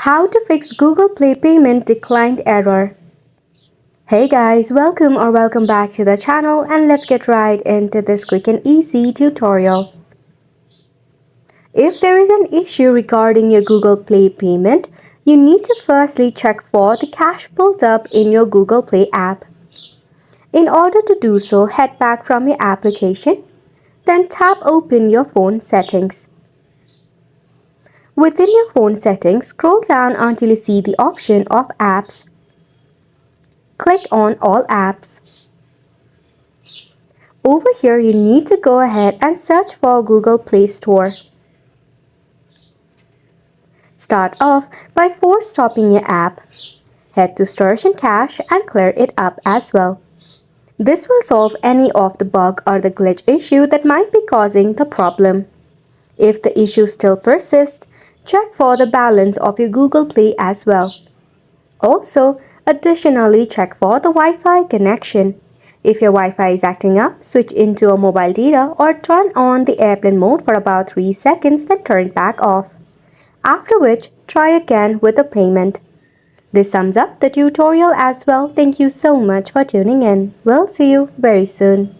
How to fix Google Play payment declined error. Hey guys, welcome back to the channel, and let's get right into this quick and easy tutorial. If there is an issue regarding your Google Play payment, you need to firstly check for the cache built up in your Google Play app. In order to do so, head back from your application, then tap open your phone settings. Within your phone settings, scroll down until you see the option of apps. Click on all apps. Over here, you need to go ahead and search for Google Play Store. Start off by force stopping your app. Head to Storage and Cache and clear it up as well. This will solve any of the bug or the glitch issue that might be causing the problem. If the issue still persists, check for the balance of your Google Play as well. Also, additionally, check for the Wi-Fi connection. If your Wi-Fi is acting up, switch into a mobile data or turn on the airplane mode for about 3 seconds, then turn it back off. After which, try again with the payment. This sums up the tutorial as well. Thank you so much for tuning in. We'll see you very soon.